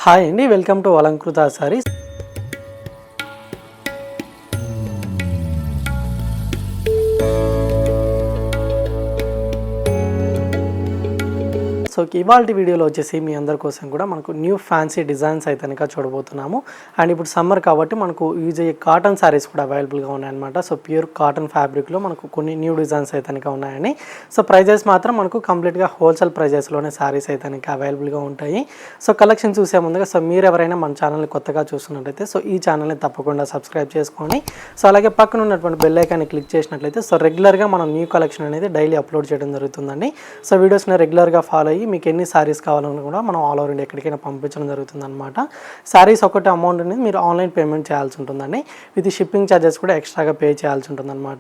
Hi అండి, welcome to Alankrita saris. So ఇవాళ వీడియోలో వచ్చేసి మీ అందరి కోసం కూడా మనకు న్యూ ఫ్యాన్సీ డిజైన్స్ అయితే కనుక చూడబోతున్నాము. అండ్ ఇప్పుడు సమ్మర్ కాబట్టి మనకు యూజ్ అయ్యే కాటన్ శారీస్ కూడా అవైలబుల్గా ఉన్నాయన్నమాట. సో ప్యూర్ కాటన్ ఫ్యాబ్రిక్లో మనకు కొన్ని న్యూ డిజైన్స్ అయితే కనుక ఉన్నాయని. సో ప్రైజెస్ మాత్రం మనకు కంప్లీట్గా హోల్సేల్ ప్రైజెస్లోనే శారీస్ అయితే కనుక అవైలబుల్గా ఉంటాయి. సో కలెక్షన్ చూసే ముందుగా సో మీరు ఎవరైనా మన ఛానల్ని కొత్తగా చూస్తున్నట్లయితే సో ఈ ఛానల్ని తప్పకుండా సబ్స్క్రైబ్ చేసుకోండి. సో అలాగే పక్కన ఉన్నటువంటి బెల్ ఐకాన్ని క్లిక్ చేసినట్లయితే సో రెగ్యులర్గా మనం న్యూ కలెక్షన్ అనేది డైలీ అప్లోడ్ చేయడం జరుగుతుందండి. సో వీడియోస్ని రెగ్యులర్గా ఫాలో అయ్యి మీకు ఎన్ని శారీస్ కావాలన్నా కూడా మనం ఆల్ ఓవర్ ఇండియా ఎక్కడికైనా పంపించడం జరుగుతుంది అనమాట. శారీస్ ఒకటి అమౌంట్ అనేది మీరు ఆన్లైన్ పేమెంట్ చేయాల్సి ఉంటుందండి. విత్ షిప్పింగ్ ఛార్జెస్ కూడా ఎక్స్ట్రాగా పే చేయాల్సి ఉంటుంది అనమాట.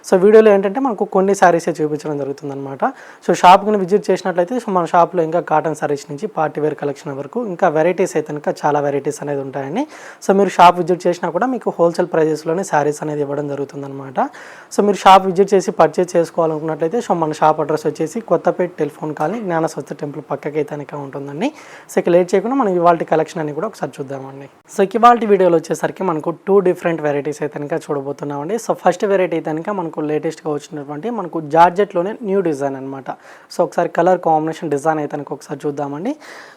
సో వీడియోలో ఏంటంటే మనకు కొన్ని శారీసే చూపించడం జరుగుతుంది అనమాట. సో షాప్కి విజిట్ చేసినట్లయితే సో మన షాప్లో ఇంకా కాటన్ శారీస్ నుంచి పార్టీ వేర్ కలెక్షన్ వరకు ఇంకా వెరైటీస్ అయితే ఇంకా చాలా వెరైటీస్ అనేది ఉంటాయండి. సో మీరు షాప్ విజిట్ చేసినా కూడా మీకు హోల్సేల్ ప్రైజెస్లోనే శారీస్ అనేది ఇవ్వడం జరుగుతుంది అనమాట. సో మీరు షాప్ విజిట్ చేసి పర్చేస్ చేసుకోవాలనుకున్నట్లయితే సో మన షాప్ అడ్రస్ వచ్చేసి కొత్తపేట టెలిఫోన్ కాలనీ జ్ఞాన స్వస్థ టెంపుల్ పక్కకి తనక ఉంటుందండి. సో ఇక లేట్ చేయకుండా మనం ఇవాళ కలెక్షన్ అని కూడా ఒకసారి చూద్దామండి. సో ఇవాళ వీడియోలో వచ్చేసరికి మనకు 2 డిఫరెంట్ వెరైటీస్ అయితే కనుక చూడబోతున్నామండి. సో ఫస్ట్ వెరైటీ కనుక మనకు లేటెస్ట్గా వచ్చినటువంటి మనకు జార్జెట్లోనే న్యూ డిజైన్ అనమాట. సో ఒకసారి కలర్ కాంబినేషన్ డిజైన్ అయితే కనుక ఒకసారి చూద్దామండి.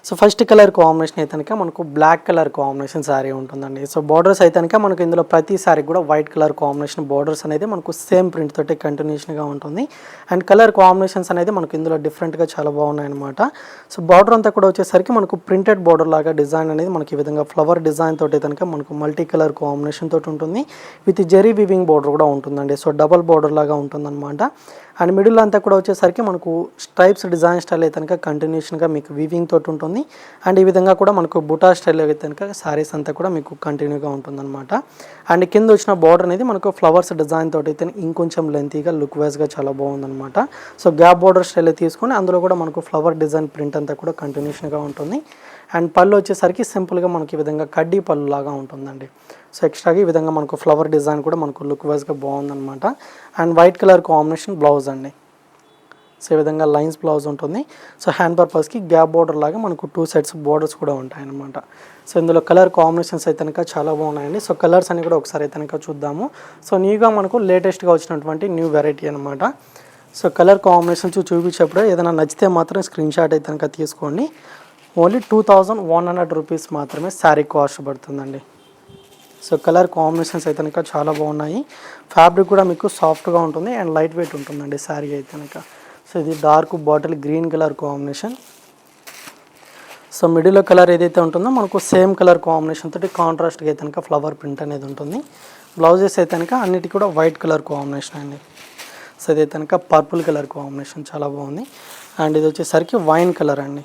సో ఫస్ట్ కలర్ కాంబినేషన్ అయితే కనుక మనకు బ్లాక్ కలర్ కాంబినేషన్ శారీ ఉంటుందండి. సో బార్డర్స్ అయితే కనుక మనకు ఇందులో ప్రతి శారీ కూడా వైట్ కలర్ కాంబినేషన్ బార్డర్స్ అనేది మనకు సేమ్ ప్రింట్ తోటి కంటిన్యూషన్గా ఉంటుంది. అండ్ కలర్ కాంబినేషన్స్ అనేది మనకు ఇందులో డిఫరెంట్గా చాలా బాగున్నాయి అనమాట. సో బార్డర్ అంతా కూడా వచ్చేసరికి మనకు ప్రింటెడ్ బార్డర్ లాగా డిజైన్ అనేది మనకి ఈ విధంగా ఫ్లవర్ డిజైన్ తోటి కనుక మనకు మల్టీ కలర్ కాంబినేషన్ తోటి ఉంటుంది. విత్ జెరీ వివింగ్ బార్డర్ కూడా ఉంటుందండి. సో డబల్ బార్డర్ లాగా ఉంటుందన్నమాట. అండ్ మిడిల్ అంతా కూడా వచ్చేసరికి మనకు స్ట్రైప్స్ డిజైన్ స్టైల్ అయితే కనుక కంటిన్యూషన్గా మీకు వివింగ్ తోటి ఉంటుంది. అండ్ ఈ విధంగా కూడా మనకు బుటా స్టైల్ అయితే కనుక శారీస్ అంతా కూడా మీకు కంటిన్యూగా ఉంటుందన్నమాట. అండ్ కింద వచ్చిన బార్డర్ అనేది మనకు ఫ్లవర్స్ డిజైన్ తోటి అయితే ఇంకొంచెం లెంతీగా లుక్ వైజ్గా చాలా బాగుందన్నమాట. సో గ్యాప్ బార్డర్ స్టైల్ తీసుకొని అందులో కూడా మనకు ఫ్లవర్ డిజైన్ ప్రింట్ అంతా కూడా కంటిన్యూషన్గా ఉంటుంది. అండ్ పళ్ళు వచ్చేసరికి సింపుల్గా మనకి ఈ విధంగా కడ్డీ పళ్ళు లాగా ఉంటుందండి. సో ఎక్స్ట్రాగా ఈ విధంగా మనకు ఫ్లవర్ డిజైన్ కూడా మనకు లుక్ వైజ్గా బాగుందన్నమాట. And white colour combination blouse అండి. సో ఈ విధంగా లైన్స్ బ్లౌజ్ ఉంటుంది. సో హ్యాండ్ పర్పస్కి గ్యాప్ బార్డర్ లాగా మనకు 2 సైడ్స్ బార్డర్స్ కూడా ఉంటాయి అన్నమాట. సో ఇందులో కలర్ కాంబినేషన్స్ అయితే కనుక చాలా బాగున్నాయండి. సో కలర్స్ అని కూడా ఒకసారి అయితే కనుక చూద్దాము. సో న్యూగా మనకు లేటెస్ట్గా వచ్చినటువంటి న్యూ వెరైటీ అనమాట. సో కలర్ కాంబినేషన్స్ చూపించేప్పుడు ఏదైనా నచ్చితే మాత్రం స్క్రీన్ షాట్ అయితే కనుక తీసుకోండి. ఓన్లీ 2100 రూపీస్ మాత్రమే శారీ కాస్ట్ పడుతుందండి. సో కలర్ కాంబినేషన్స్ అయితే కనుక చాలా బాగున్నాయి. ఫ్యాబ్రిక్ కూడా మీకు సాఫ్ట్గా ఉంటుంది అండ్ లైట్ వెయిట్ ఉంటుందండి శారీ అయితే కనుక. సో ఇది dark bottle green colour combination. So మిడిల్లో కలర్ ఏదైతే ఉంటుందో మనకు సేమ్ కలర్ కాంబినేషన్ తోటి కాంట్రాస్ట్గా అయితే కనుక ఫ్లవర్ ప్రింట్ అనేది ఉంటుంది. బ్లౌజెస్ అయితే కనుక అన్నిటికీ కూడా వైట్ కలర్ కాంబినేషన్ అండి. సో ఇది అయితే కనుక పర్పుల్ కలర్ కాంబినేషన్ చాలా బాగుంది. అండ్ ఇది వచ్చేసరికి వైన్ కలర్ అండి.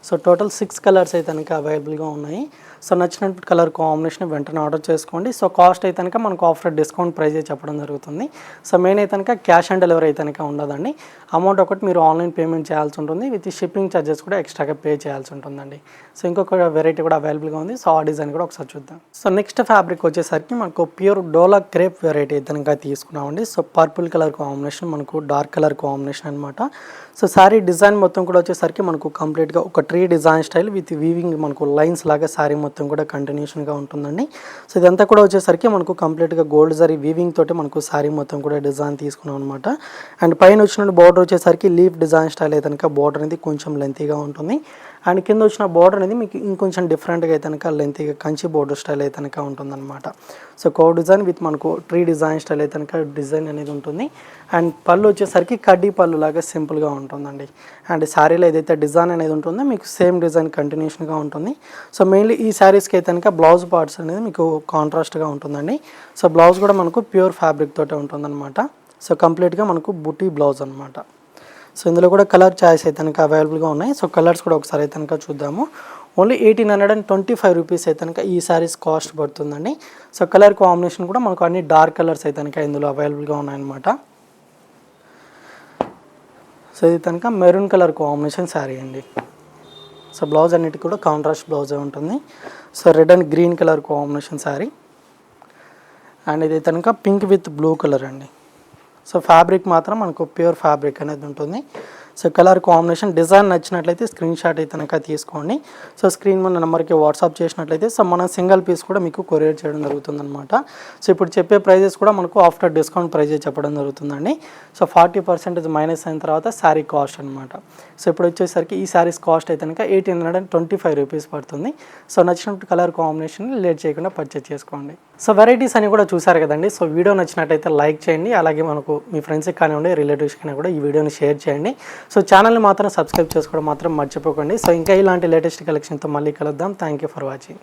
సో టోటల్ 6 కలర్స్ అయితే కనుక అవైలబుల్గా ఉన్నాయి. సో నచ్చినటువంటి కలర్ కాంబినేషన్ వెంటనే ఆర్డర్ చేసుకోండి. సో కాస్ట్ అయితే కనుక మనకు ఆఫ్టర్ డిస్కౌంట్ ప్రైజే చెప్పడం జరుగుతుంది. సో మెయిన్ అయితే కనుక క్యాష్ ఆన్ డెలివరీ అయితే కనుక ఉండదండి. అమౌంట్ ఒకటి మీరు ఆన్లైన్ పేమెంట్ చేయాల్సి ఉంటుంది. విత్ షిప్పింగ్ ఛార్జెస్ కూడా ఎక్స్ట్రాగా పే చేయాల్సి ఉంటుందండి. సో ఇంకొక వెరైటీ కూడా అవైలబుల్గా ఉంది. సో ఆ డిజైన్ కూడా ఒకసారి చూద్దాం. సో నెక్స్ట్ ఫ్యాబ్రిక్ వచ్చేసరికి మనకు ప్యూర్ డోలా క్రేప్ వెరైటీ అయితే కనుక తీసుకున్నామండి. సో పర్పుల్ కలర్ కాంబినేషన్ మనకు డార్క్ కలర్ కాంబినేషన్ అనమాట. సో శారీ డిజైన్ మొత్తం కూడా వచ్చేసరికి మనకు కంప్లీట్గా ఒక tree design style with weaving మనకు లైన్స్ లాగా శారీ మొత్తం కూడా కంటిన్యూషన్గా ఉంటుందండి. సో ఇదంతా కూడా వచ్చేసరికి మనకు కంప్లీట్గా గోల్డ్ జరీ వీవింగ్ తోటి మనకు శారీ మొత్తం కూడా డిజైన్ తీసుకున్నాం అనమాట. అండ్ పైన వచ్చిన బార్డర్ వచ్చేసరికి లీఫ్ డిజైన్ స్టైల్ అయితే కనుక బార్డర్ అనేది కొంచెం లెంతీగా ఉంటుంది. అండ్ కింద వచ్చిన బార్డర్ అనేది మీకు ఇంకొంచెం డిఫరెంట్గా అయితే కనుక లెంతీగా కంచి బార్డర్ స్టైల్ అయితే కనుక ఉంటుందన్నమాట. సో కో డిజైన్ విత్ మనకు ట్రీ డిజైన్ స్టైల్ అయితే కనుక డిజైన్ అనేది ఉంటుంది. అండ్ పళ్ళు వచ్చేసరికి కడ్డీ పళ్ళు లాగా సింపుల్గా ఉంటుందండి. అండ్ శారీలో ఏదైతే డిజైన్ అనేది ఉంటుందో మీకు సేమ్ డిజైన్ కంటిన్యూషన్గా ఉంటుంది. సో మెయిన్లీ ఈ శారీస్కి అయితే కనుక బ్లౌజ్ పార్ట్స్ అనేది మీకు కాంట్రాస్ట్గా ఉంటుందండి. సో బ్లౌజ్ కూడా మనకు ప్యూర్ ఫ్యాబ్రిక్ తోటే ఉంటుందన్నమాట. సో కంప్లీట్గా మనకు బుటీ బ్లౌజ్ అనమాట. సో ఇందులో కూడా కలర్ చాయిస్ అయితే కనుక అవైలబుల్గా ఉన్నాయి. సో కలర్స్ కూడా ఒకసారి అయితే కనుక చూద్దాము. ఓన్లీ 1825 రూపీస్ అయితే కనుక ఈ శారీస్ కాస్ట్ పడుతుందండి. సో కలర్ కాంబినేషన్ కూడా మనకు అన్ని డార్క్ కలర్స్ అయితే కనుక ఇందులో అవైలబుల్గా ఉన్నాయన్నమాట. సో ఇది కనుక మెరూన్ కలర్ కాంబినేషన్ శారీ అండి. సో బ్లౌజ్ అన్నిటికీ కూడా కాంట్రాస్ట్ బ్లౌజే ఉంటుంది. So red and green colour combination sari. And ఇది కనుక పింక్ విత్ బ్లూ కలర్ అండి. సో ఫ్యాబ్రిక్ మాత్రం మనకు ప్యూర్ ఫ్యాబ్రిక్ అనేది ఉంటుంది. సో కలర్ కాంబినేషన్ డిజైన్ నచ్చినట్లయితే స్క్రీన్ షాట్ అయితే కనుక తీసుకోండి. సో స్క్రీన్ మన నెంబర్కి వాట్సాప్ చేసినట్లయితే సో మనం సింగిల్ పీస్ కూడా మీకు కొరియర్ చేయడం జరుగుతుందన్నమాట. సో ఇప్పుడు చెప్పే ప్రైజెస్ కూడా మనకు ఆఫ్టర్ డిస్కౌంట్ ప్రైజెస్ చెప్పడం జరుగుతుందండి. సో 40% మైనస్ అయిన తర్వాత శారీ కాస్ట్ అనమాట. సో ఇప్పుడు వచ్చేసరికి ఈ శారీస్ కాస్ట్ అయితే కనుక 1825 రూపీస్ పడుతుంది. సో నచ్చినట్టు కలర్ కాంబినేషన్ లేట్ చేయకుండా పర్చేస్ చేసుకోండి. సో వెరైటీస్ అని కూడా చూసారు కదండి. సో వీడియో నచ్చినట్టయితే లైక్ చేయండి, అలాగే మనకు మీ ఫ్రెండ్స్కి కానివ్వండి రిలేటివ్స్ కానీ కూడా ఈ వీడియోని షేర్ చేయండి. సో ఛానల్ని మాత్రం సబ్స్క్రైబ్ చేసుకోవడం మాత్రం మర్చిపోకండి. సో ఇంకా ఇలాంటి లేటెస్ట్ కలెక్షన్తో మళ్ళీ కలుద్దాం. Thank you for watching.